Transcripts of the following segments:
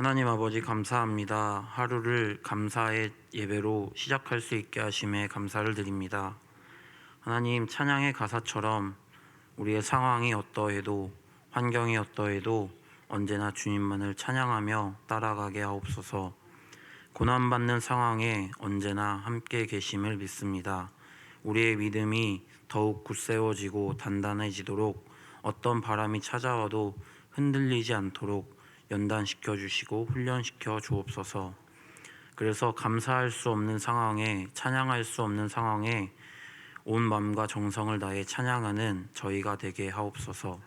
하나님 아버지 감사합니다. 하루를 감사의 예배로 시작할 수 있게 하심에 감사를 드립니다. 하나님, 찬양의 가사처럼 우리의 상황이 어떠해도 환경이 어떠해도 언제나 주님만을 찬양하며 따라가게 하옵소서. 고난받는 상황에 언제나 함께 계심을 믿습니다. 우리의 믿음이 더욱 굳세워지고 단단해지도록 어떤 바람이 찾아와도 흔들리지 않도록 연단시켜 주시고 훈련시켜 주옵소서. 그래서 감사할 수 없는 상황에, 찬양할 수 없는 상황에 온 마음과 정성을 다해 찬양하는 저희가 되게 하옵소서.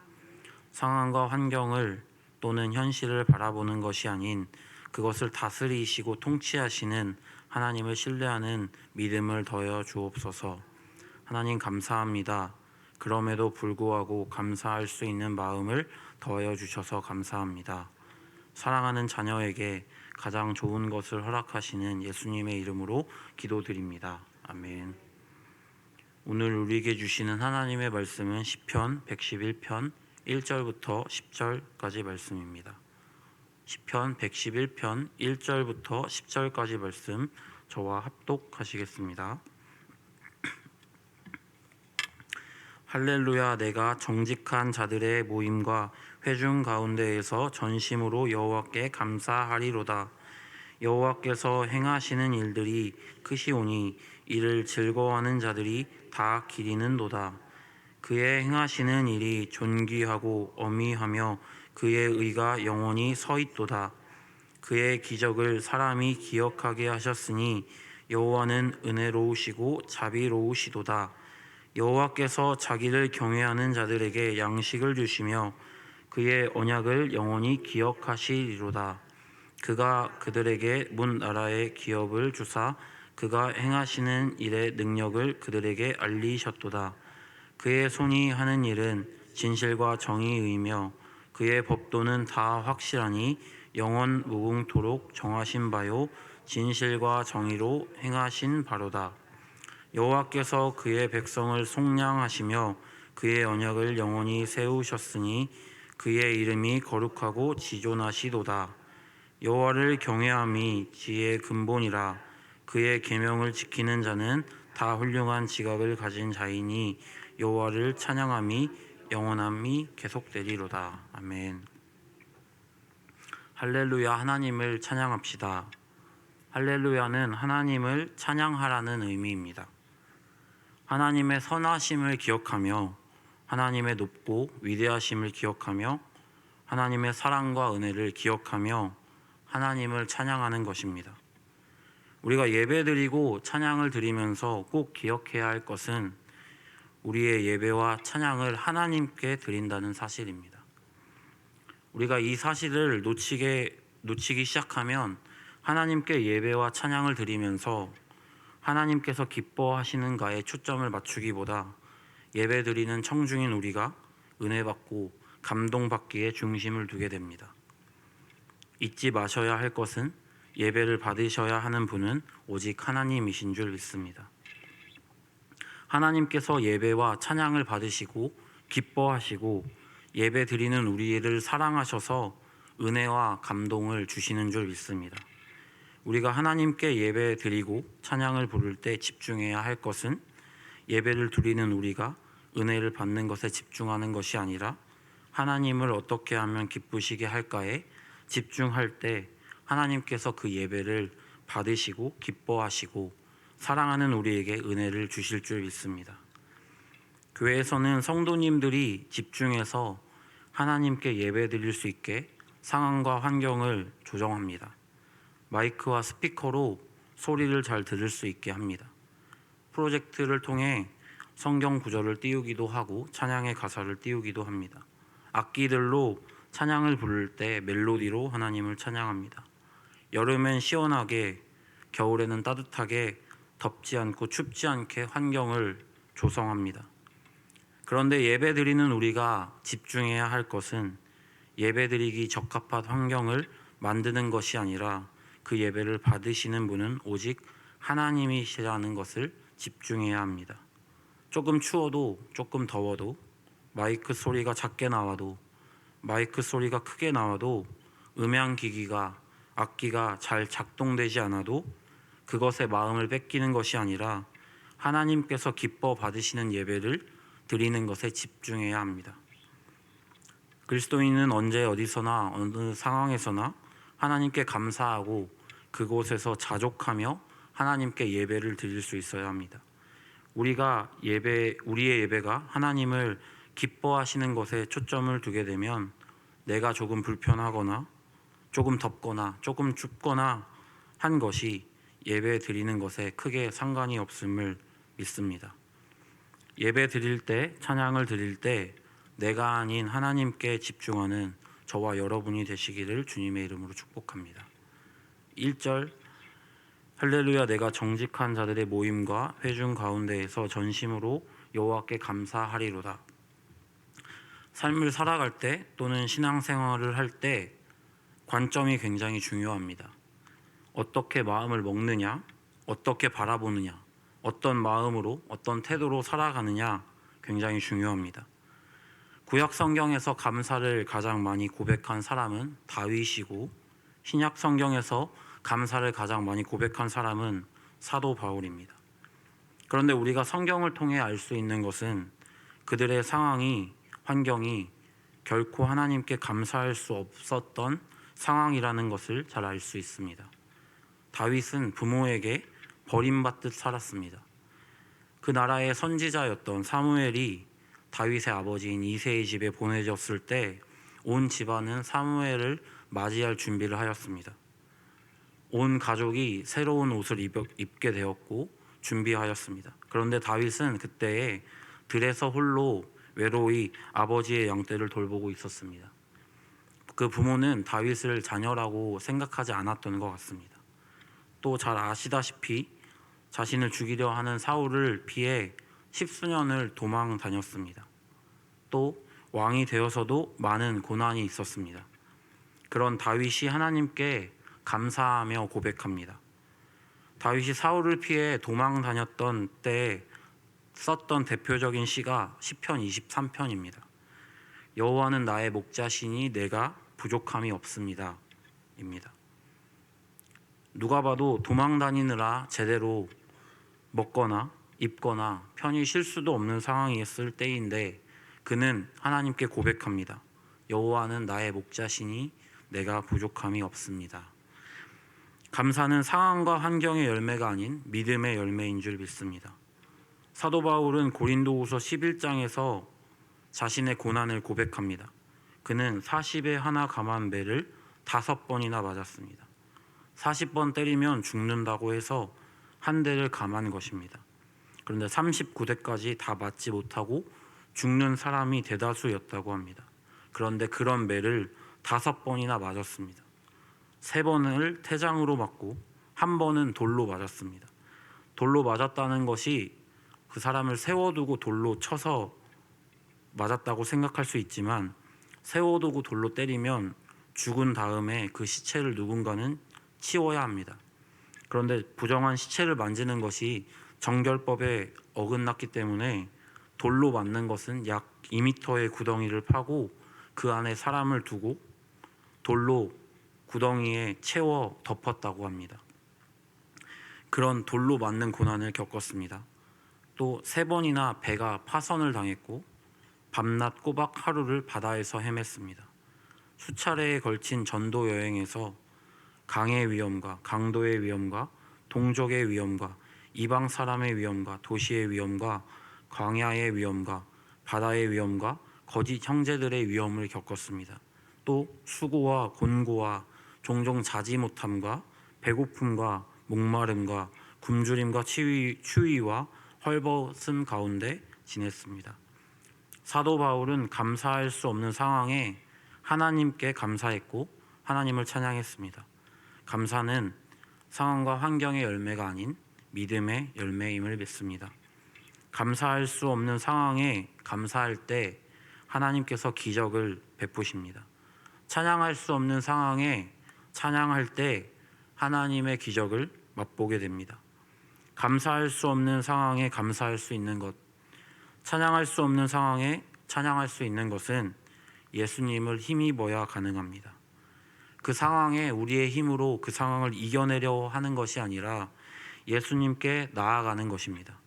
상황과 환경을 또는 현실을 바라보는 것이 아닌 그것을 다스리시고 통치하시는 하나님을 신뢰하는 믿음을 더해 주옵소서. 하나님 감사합니다. 그럼에도 불구하고 감사할 수 있는 마음을 더해 주셔서 감사합니다. 사랑하는 자녀에게 가장 좋은 것을 허락하시는 예수님의 이름으로 기도드립니다. 아멘. 오늘 우리에게 주시는 하나님의 말씀은 시편 111편 1절부터 10절까지 말씀입니다. 시편 111편 1절부터 10절까지 말씀 저와 합독하시겠습니다. 할렐루야. 내가 정직한 자들의 모임과 회중 가운데에서 전심으로 여호와께 감사하리로다. 여호와께서 행하시는 일들이 크시오니 이를 즐거워하는 자들이 다 기리는도다. 그의 행하시는 일이 존귀하고 어미하며 그의 의가 영원히 서있도다. 그의 기적을 사람이 기억하게 하셨으니 여호와는 은혜로우시고 자비로우시도다. 여호와께서 자기를 경외하는 자들에게 양식을 주시며 그의 언약을 영원히 기억하시리로다. 그가 그들에게 문 나라의 기업을 주사 그가 행하시는 일의 능력을 그들에게 알리셨도다. 그의 손이 하는 일은 진실과 정의이며 그의 법도는 다 확실하니 영원 무궁토록 정하신 바요 진실과 정의로 행하신 바로다. 여호와께서 그의 백성을 속량하시며 그의 언약을 영원히 세우셨으니 그의 이름이 거룩하고 지존하시도다. 여호와를 경외함이 지혜의 근본이라. 그의 계명을 지키는 자는 다 훌륭한 지각을 가진 자이니 여호와를 찬양함이 영원함이 계속되리로다. 아멘. 할렐루야. 하나님을 찬양합시다. 할렐루야는 하나님을 찬양하라는 의미입니다. 하나님의 선하심을 기억하며 하나님의 높고 위대하심을 기억하며 하나님의 사랑과 은혜를 기억하며 하나님을 찬양하는 것입니다. 우리가 예배드리고 찬양을 드리면서 꼭 기억해야 할 것은 우리의 예배와 찬양을 하나님께 드린다는 사실입니다. 우리가 이 사실을 놓치기 시작하면 하나님께 예배와 찬양을 드리면서 하나님께서 기뻐하시는가에 초점을 맞추기보다 예배드리는 청중인 우리가 은혜받고 감동받기에 중심을 두게 됩니다. 잊지 마셔야 할 것은 예배를 받으셔야 하는 분은 오직 하나님이신 줄 믿습니다. 하나님께서 예배와 찬양을 받으시고 기뻐하시고 예배드리는 우리를 사랑하셔서 은혜와 감동을 주시는 줄 믿습니다. 우리가 하나님께 예배 드리고 찬양을 부를 때 집중해야 할 것은 예배를 드리는 우리가 은혜를 받는 것에 집중하는 것이 아니라 하나님을 어떻게 하면 기쁘시게 할까에 집중할 때 하나님께서 그 예배를 받으시고 기뻐하시고 사랑하는 우리에게 은혜를 주실 줄 믿습니다. 교회에서는 성도님들이 집중해서 하나님께 예배 드릴 수 있게 상황과 환경을 조정합니다. 마이크와 스피커로 소리를 잘 들을 수 있게 합니다. 프로젝트를 통해 성경 구절을 띄우기도 하고 찬양의 가사를 띄우기도 합니다. 악기들로 찬양을 부를 때 멜로디로 하나님을 찬양합니다. 여름엔 시원하게, 겨울에는 따뜻하게, 덥지 않고 춥지 않게 환경을 조성합니다. 그런데 예배 드리는 우리가 집중해야 할 것은 예배 드리기 적합한 환경을 만드는 것이 아니라 그 예배를 받으시는 분은 오직 하나님이시라는 것을 집중해야 합니다. 조금 추워도 조금 더워도 마이크 소리가 작게 나와도 마이크 소리가 크게 나와도 음향기기가 악기가 잘 작동되지 않아도 그것에 마음을 뺏기는 것이 아니라 하나님께서 기뻐 받으시는 예배를 드리는 것에 집중해야 합니다. 그리스도인은 언제 어디서나 어느 상황에서나 하나님께 감사하고 그곳에서 자족하며 하나님께 예배를 드릴 수 있어야 합니다. 우리의 예배가 하나님을 기뻐하시는 것에 초점을 두게 되면 내가 조금 불편하거나 조금 덥거나 조금 춥거나 한 것이 예배 드리는 것에 크게 상관이 없음을 믿습니다. 예배 드릴 때, 찬양을 드릴 때 내가 아닌 하나님께 집중하는 저와 여러분이 되시기를 주님의 이름으로 축복합니다. 1절 할렐루야, 내가 정직한 자들의 모임과 회중 가운데에서 전심으로 여호와께 감사하리로다. 삶을 살아갈 때 또는 신앙생활을 할 때 관점이 굉장히 중요합니다. 어떻게 마음을 먹느냐, 어떻게 바라보느냐, 어떤 마음으로, 어떤 태도로 살아가느냐 굉장히 중요합니다. 구약 성경에서 감사를 가장 많이 고백한 사람은 다윗이고, 신약 성경에서 감사를 가장 많이 고백한 사람은 사도 바울입니다. 그런데 우리가 성경을 통해 알 수 있는 것은 그들의 상황이, 환경이 결코 하나님께 감사할 수 없었던 상황이라는 것을 잘 알 수 있습니다. 다윗은 부모에게 버림받듯 살았습니다. 그 나라의 선지자였던 사무엘이 다윗의 아버지인 이새의 집에 보내졌을 때 온 집안은 사무엘을 맞이할 준비를 하였습니다. 온 가족이 새로운 옷을 입게 되었고 준비하였습니다. 그런데 다윗은 그때에 들에서 홀로 외로이 아버지의 양떼를 돌보고 있었습니다. 그 부모는 다윗을 자녀라고 생각하지 않았던 것 같습니다. 또 잘 아시다시피 자신을 죽이려 하는 사울을 피해 10수년을 도망 다녔습니다. 또 왕이 되어서도 많은 고난이 있었습니다. 그런 다윗이 하나님께 감사하며 고백합니다. 다윗이 사울을 피해 도망 다녔던 때에 썼던 대표적인 시가 시편 23편입니다. 여호와는 나의 목자시니 내가 부족함이 없습니다. 입니다. 누가 봐도 도망 다니느라 제대로 먹거나 입거나 편히 쉴 수도 없는 상황이었을 때인데 그는 하나님께 고백합니다. 여호와는 나의 목자시니 내가 부족함이 없습니다. 감사는 상황과 환경의 열매가 아닌 믿음의 열매인 줄 믿습니다. 사도 바울은 고린도후서 11장에서 자신의 고난을 고백합니다. 그는 40에 하나 감한 매를 5번이나 맞았습니다. 40번 때리면 죽는다고 해서 한 대를 감한 것입니다. 그런데 39대까지 다 맞지 못하고 죽는 사람이 대다수였다고 합니다. 그런데 그런 매를 5번이나 맞았습니다. 3번을 태장으로 맞고 1번은 돌로 맞았습니다. 돌로 맞았다는 것이 그 사람을 세워두고 돌로 쳐서 맞았다고 생각할 수 있지만 세워두고 돌로 때리면 죽은 다음에 그 시체를 누군가는 치워야 합니다. 그런데 부정한 시체를 만지는 것이 정결법에 어긋났기 때문에 돌로 맞는 것은 약 2m의 구덩이를 파고 그 안에 사람을 두고 돌로 구덩이에 채워 덮었다고 합니다. 그런 돌로 맞는 고난을 겪었습니다. 또 3번이나 배가 파선을 당했고 밤낮 꼬박 하루를 바다에서 헤맸습니다. 수차례에 걸친 전도 여행에서 강의 위험과 강도의 위험과 동족의 위험과 이방 사람의 위험과 도시의 위험과 광야의 위험과 바다의 위험과 거짓 형제들의 위험을 겪었습니다. 또 수고와 곤고와 종종 자지 못함과 배고픔과 목마름과 굶주림과 추위와 헐벗음 가운데 지냈습니다. 사도 바울은 감사할 수 없는 상황에 하나님께 감사했고 하나님을 찬양했습니다. 감사는 상황과 환경의 열매가 아닌 믿음의 열매임을 믿습니다. 감사할 수 없는 상황에 감사할 때 하나님께서 기적을 베푸십니다. 찬양할 수 없는 상황에 찬양할 때 하나님의 기적을 맛보게 됩니다. 감사할 수 없는 상황에 감사할 수 있는 것, 찬양할 수 없는 상황에 찬양할 수 있는 것은 예수님을 힘입어야 가능합니다. 그 상황에 우리의 힘으로 그 상황을 이겨내려 하는 것이 아니라 예수님께 나아가는 것입니다.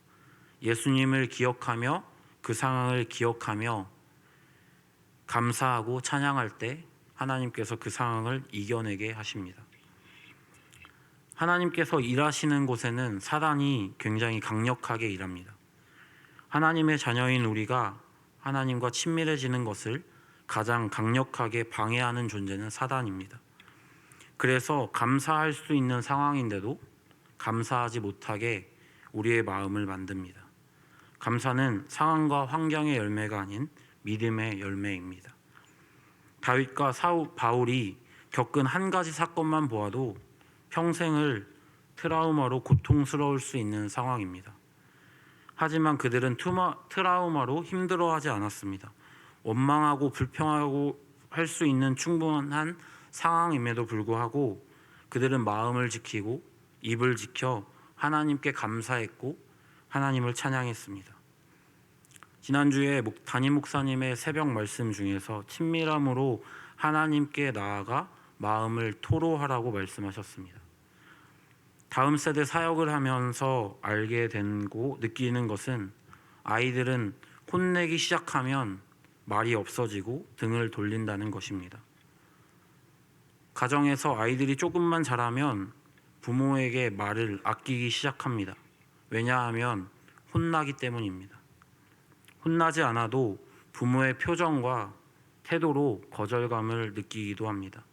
예수님을 기억하며 그 상황을 기억하며 감사하고 찬양할 때 하나님께서 그 상황을 이겨내게 하십니다. 하나님께서 일하시는 곳에는 사단이 굉장히 강력하게 일합니다. 하나님의 자녀인 우리가 하나님과 친밀해지는 것을 가장 강력하게 방해하는 존재는 사단입니다. 그래서 감사할 수 있는 상황인데도 감사하지 못하게 우리의 마음을 만듭니다. 감사는 상황과 환경의 열매가 아닌 믿음의 열매입니다. 다윗과 바울이 겪은 한 가지 사건만 보아도 평생을 트라우마로 고통스러울 수 있는 상황입니다. 하지만 그들은 트라우마로 힘들어하지 않았습니다. 원망하고 불평하고 할 수 있는 충분한 상황임에도 불구하고 그들은 마음을 지키고 입을 지켜 하나님께 감사했고 하나님을 찬양했습니다. 지난주에 담임 목사님의 새벽 말씀 중에서 친밀함으로 하나님께 나아가 마음을 토로하라고 말씀하셨습니다. 다음 세대 사역을 하면서 알게 되고 느끼는 것은 아이들은 혼내기 시작하면 말이 없어지고 등을 돌린다는 것입니다. 가정에서 아이들이 조금만 자라면 부모에게 말을 아끼기 시작합니다. 왜냐하면 혼나기 때문입니다. 혼나지 않아도 부모의 표정과 태도로 거절감을 느끼기도 합니다.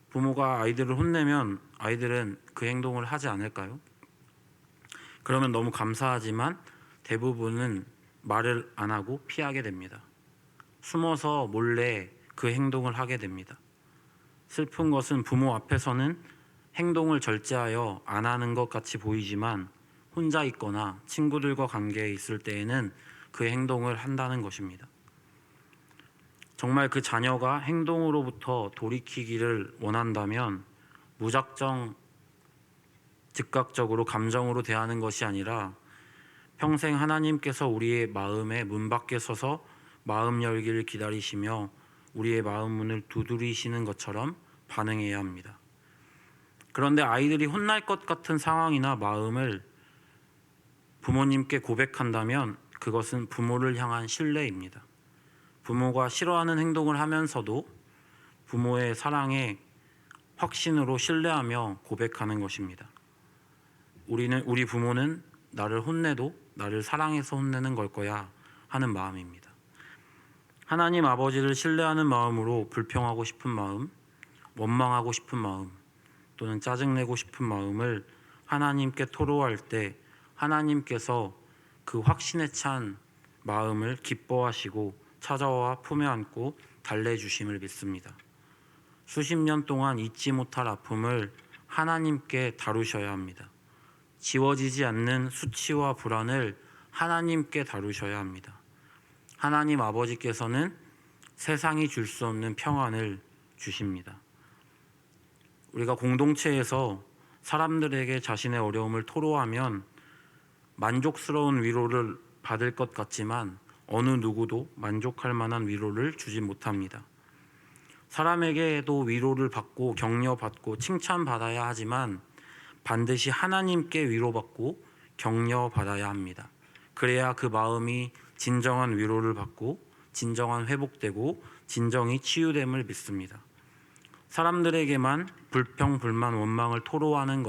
부모가 아이들을 혼내면 아이들은 그 행동을 하지 않을까요? 그러면 너무 감사하지만 대부분은 말을 안 하고 피하게 됩니다. 숨어서 몰래 그 행동을 하게 됩니다. 슬픈 것은 부모 앞에서는 행동을 절제하여 안 하는 것 같이 보이지만 혼자 있거나 친구들과 관계에 있을 때에는 그 행동을 한다는 것입니다. 정말 그 자녀가 행동으로부터 돌이키기를 원한다면 무작정 즉각적으로 감정으로 대하는 것이 아니라 평생 하나님께서 우리의 마음의 문 밖에 서서 마음 열기를 기다리시며 우리의 마음 문을 두드리시는 것처럼 반응해야 합니다. 그런데 아이들이 혼날 것 같은 상황이나 마음을 부모님께 고백한다면 그것은 부모를 향한 신뢰입니다. 부모가 싫어하는 행동을 하면서도 부모의 사랑에 확신으로 신뢰하며 고백하는 것입니다. 우리 부모는 나를 혼내도 나를 사랑해서 혼내는 걸 거야 하는 마음입니다. 하나님 아버지를 신뢰하는 마음으로 불평하고 싶은 마음, 원망하고 싶은 마음 또는 짜증내고 싶은 마음을 하나님께 토로할 때 하나님께서 그 확신에 찬 마음을 기뻐하시고 찾아와 품에 안고 달래주심을 믿습니다. 수십 년 동안 잊지 못할 아픔을 하나님께 다루셔야 합니다. 지워지지 않는 수치와 불안을 하나님께 다루셔야 합니다. 하나님 아버지께서는 세상이 줄 수 없는 평안을 주십니다. 우리가 공동체에서 사람들에게 자신의 어려움을 토로하면 만족스러운 위로를 받을 것 같지만 어느 누구도 만족할 만한 위로를 주지 못합니다. 사람에게도 위로를 받고 격려받고 칭찬받아야 하지만 반드시 하나님께 위로받고 격려받아야 합니다. 그래야 그 마음이 진정한 위로를 받고 진정한 회복되고 진정이 치유됨을 믿습니다. 사람들에게만 불평, 불만, 원망을 토로하는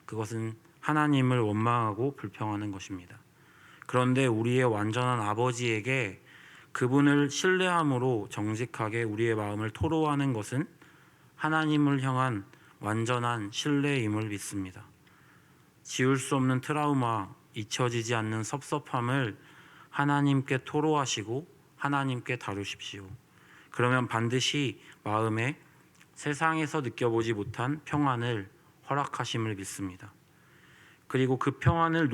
그것은 하나님을 원망하고 불평하는 것입니다. 그런데 우리의 완전한 아버지에게 그분을 신뢰함으로 정직하게 우리의 마음을 토로하는 것은 하나님을 향한 완전한 신뢰임을 믿습니다. 지울 수 없는 트라우마, 잊혀지지 않는 섭섭함을 하나님께 토로하시고 하나님께 다루십시오. 그러면 반드시 마음에 세상에서 느껴보지 못한 평안을 허락하심을 믿습니다. 그리고 그 평안을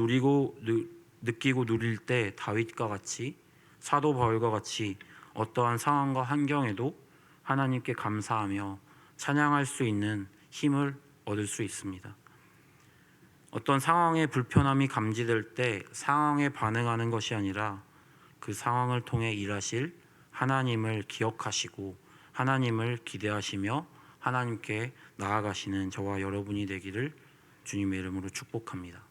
느끼고 누릴 때 다윗과 같이 사도 바울과 같이 어떠한 상황과 환경에도 하나님께 감사하며 찬양할 수 있는 힘을 얻을 수 있습니다. 어떤 상황의 불편함이 감지될 때 상황에 반응하는 것이 아니라 그 상황을 통해 일하실 하나님을 기억하시고 하나님을 기대하시며 하나님께 나아가시는 저와 여러분이 되기를 주님의 이름으로 축복합니다.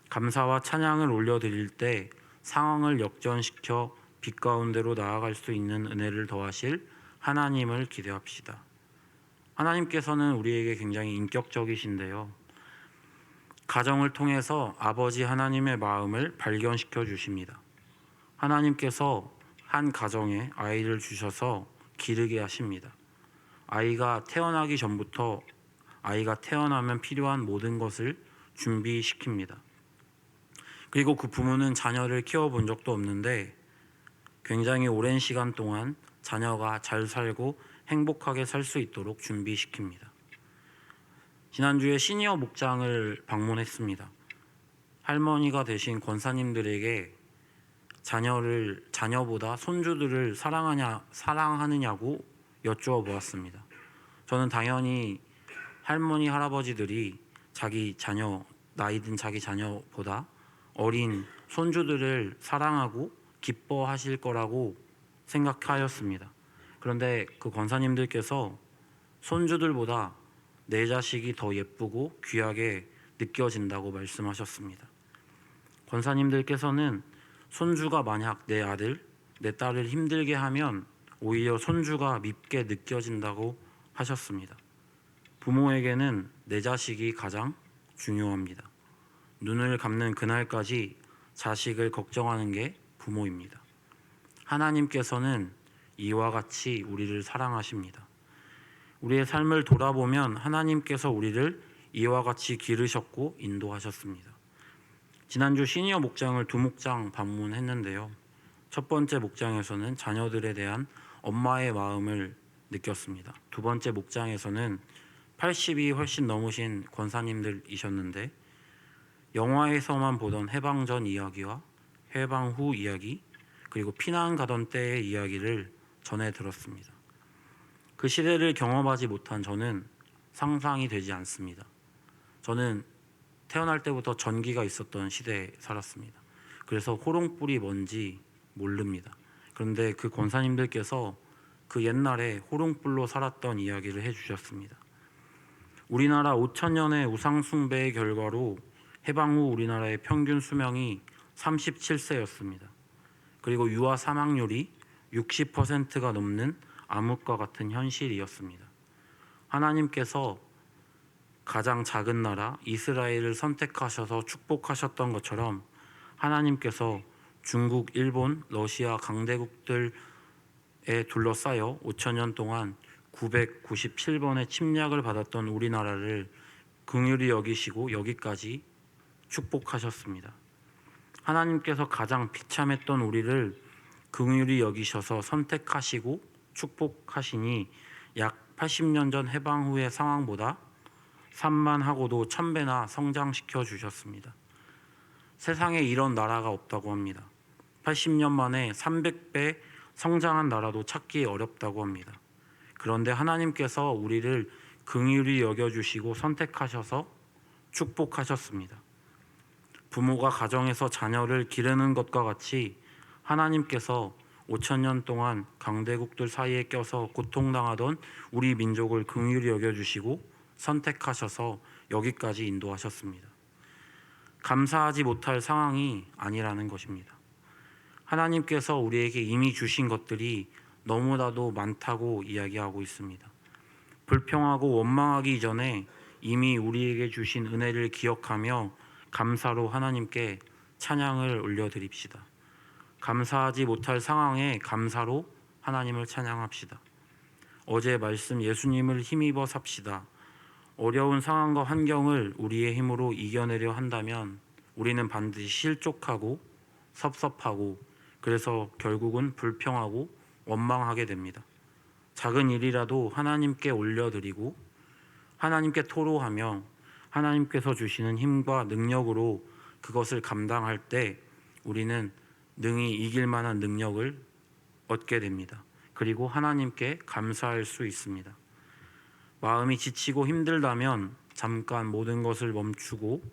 감사와 찬양을 올려드릴 때 상황을 역전시켜 빛 가운데로 나아갈 수 있는 은혜를 더하실 하나님을 기대합시다. 하나님께서는 우리에게 굉장히 인격적이신데요. 가정을 통해서 아버지 하나님의 마음을 발견시켜 주십니다. 하나님께서 한 가정에 아이를 주셔서 기르게 하십니다. 아이가 태어나기 전부터 아이가 태어나면 필요한 모든 것을 준비시킵니다. 그리고 그 부모는 자녀를 키워본 적도 없는데 굉장히 오랜 시간 동안 자녀가 잘 살고 행복하게 살 수 있도록 준비시킵니다. 지난주에 시니어 목장을 방문했습니다. 할머니가 되신 권사님들에게 자녀보다 손주들을 사랑하느냐고 여쭈어 보았습니다. 저는 당연히 할머니, 할아버지들이 나이든 자기 자녀보다 어린 손주들을 사랑하고 기뻐하실 거라고 생각하였습니다. 그런데 그 권사님들께서 손주들보다 내 자식이 더 예쁘고 귀하게 느껴진다고 말씀하셨습니다. 권사님들께서는 손주가 만약 내 아들, 내 딸을 힘들게 하면 오히려 손주가 밉게 느껴진다고 하셨습니다. 부모에게는 내 자식이 가장 중요합니다. 눈을 감는 그날까지 자식을 걱정하는 게 부모입니다. 하나님께서는 이와 같이 우리를 사랑하십니다. 우리의 삶을 돌아보면 하나님께서 우리를 이와 같이 기르셨고 인도하셨습니다. 지난주 시니어 목장을 2목장 방문했는데요. 첫 번째 목장에서는 자녀들에 대한 엄마의 마음을 느꼈습니다. 두 번째 목장에서는 80이 훨씬 넘으신 권사님들이셨는데 영화에서만 보던 해방 전 이야기와 해방 후 이야기 그리고 피난 가던 때의 이야기를 전해 들었습니다. 그 시대를 경험하지 못한 저는 상상이 되지 않습니다. 저는 태어날 때부터 전기가 있었던 시대에 살았습니다. 그래서 호롱불이 뭔지 모릅니다. 그런데 그 권사님들께서 그 옛날에 호롱불로 살았던 이야기를 해주셨습니다. 우리나라 5천년의 우상숭배의 결과로 해방 후 우리나라의 평균 수명이 37세였습니다. 그리고 유아 사망률이 60%가 넘는 암흑과 같은 현실이었습니다. 하나님께서 가장 작은 나라 이스라엘을 선택하셔서 축복하셨던 것처럼 하나님께서 중국, 일본, 러시아 강대국들에 둘러싸여 5천년 동안 997번의 침략을 받았던 우리나라를 긍휼히 여기시고 여기까지 축복하셨습니다. 하나님께서 가장 비참했던 우리를 긍휼히 여기셔서 선택하시고 축복하시니 약 80년 전 해방 후의 상황보다 산만하고도 1000배나 성장시켜 주셨습니다. 세상에 이런 나라가 없다고 합니다. 80년 만에 300배 성장한 나라도 찾기 어렵다고 합니다. 그런데 하나님께서 우리를 긍휼히 여겨주시고 선택하셔서 축복하셨습니다. 부모가 가정에서 자녀를 기르는 것과 같이 하나님께서 5천년 동안 강대국들 사이에 껴서 고통당하던 우리 민족을 긍휼히 여겨주시고 선택하셔서 여기까지 인도하셨습니다. 감사하지 못할 상황이 아니라는 것입니다. 하나님께서 우리에게 이미 주신 것들이 너무나도 많다고 이야기하고 있습니다. 불평하고 원망하기 이전에 이미 우리에게 주신 은혜를 기억하며 감사로 하나님께 찬양을 올려드립시다. 감사하지 못할 상황에 감사로 하나님을 찬양합시다. 어제 말씀 예수님을 힘입어 삽시다. 어려운 상황과 환경을 우리의 힘으로 이겨내려 한다면 우리는 반드시 실족하고 섭섭하고 그래서 결국은 불평하고 원망하게 됩니다. 작은 일이라도 하나님께 올려드리고 하나님께 토로하며 하나님께서 주시는 힘과 능력으로 그것을 감당할 때 우리는 능히 이길 만한 능력을 얻게 됩니다. 그리고 하나님께 감사할 수 있습니다. 마음이 지치고 힘들다면 잠깐 모든 것을 멈추고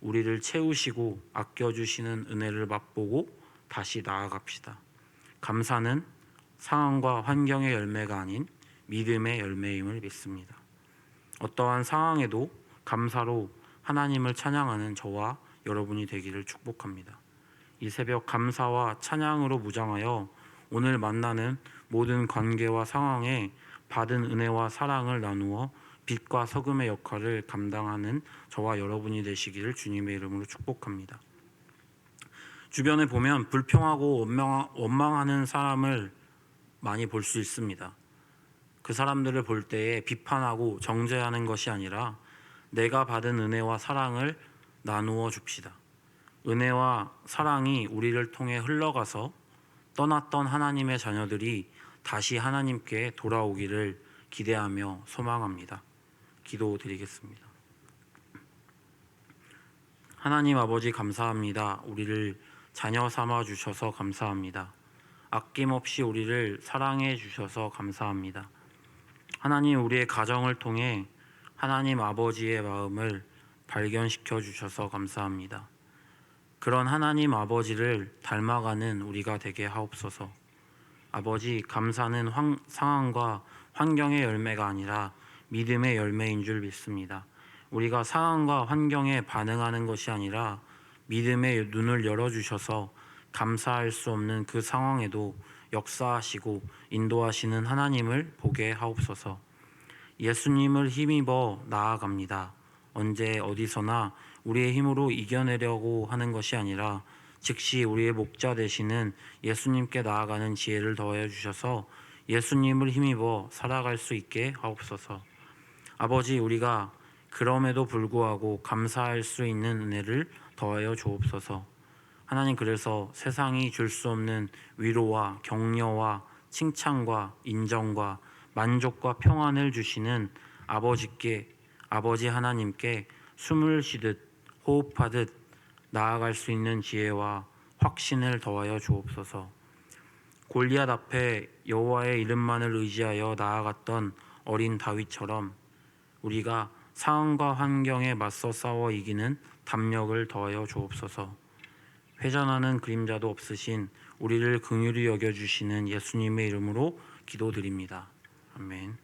우리를 채우시고 아껴주시는 은혜를 맛보고 다시 나아갑시다. 감사는 상황과 환경의 열매가 아닌 믿음의 열매임을 믿습니다. 어떠한 상황에도 감사로 하나님을 찬양하는 저와 여러분이 되기를 축복합니다. 이 새벽 감사와 찬양으로 무장하여 오늘 만나는 모든 관계와 상황에 받은 은혜와 사랑을 나누어 빛과 소금의 역할을 감당하는 저와 여러분이 되시기를 주님의 이름으로 축복합니다. 주변에 보면 불평하고 원망하는 사람을 많이 볼 수 있습니다. 그 사람들을 볼 때에 비판하고 정죄하는 것이 아니라 내가 받은 은혜와 사랑을 나누어 줍시다. 은혜와 사랑이 우리를 통해 흘러가서 떠났던 하나님의 자녀들이 다시 하나님께 돌아오기를 기대하며 소망합니다. 기도드리겠습니다. 하나님 아버지 감사합니다. 우리를 자녀 삼아 주셔서 감사합니다. 아낌없이 우리를 사랑해 주셔서 감사합니다. 하나님, 우리의 가정을 통해 하나님 아버지의 마음을 발견시켜 주셔서 감사합니다. 그런 하나님 아버지를 닮아가는 우리가 되게 하옵소서. 아버지, 감사는 상황과 환경의 열매가 아니라 믿음의 열매인 줄 믿습니다. 우리가 상황과 환경에 반응하는 것이 아니라 믿음의 눈을 열어주셔서 감사할 수 없는 그 상황에도 역사하시고 인도하시는 하나님을 보게 하옵소서. 예수님을 힘입어 나아갑니다. 언제 어디서나 우리의 힘으로 이겨내려고 하는 것이 아니라 즉시 우리의 목자 되시는 예수님께 나아가는 지혜를 더하여 주셔서 예수님을 힘입어 살아갈 수 있게 하옵소서. 아버지, 우리가 그럼에도 불구하고 감사할 수 있는 은혜를 더하여 주옵소서. 하나님, 그래서 세상이 줄 수 없는 위로와 격려와 칭찬과 인정과 만족과 평안을 주시는 아버지 하나님께 숨을 쉬듯 호흡하듯 나아갈 수 있는 지혜와 확신을 더하여 주옵소서. 골리앗 앞에 여호와의 이름만을 의지하여 나아갔던 어린 다윗처럼 우리가 상황과 환경에 맞서 싸워 이기는 담력을 더하여 주옵소서. 회전하는 그림자도 없으신 우리를 긍휼히 여겨주시는 예수님의 이름으로 기도드립니다. 아멘.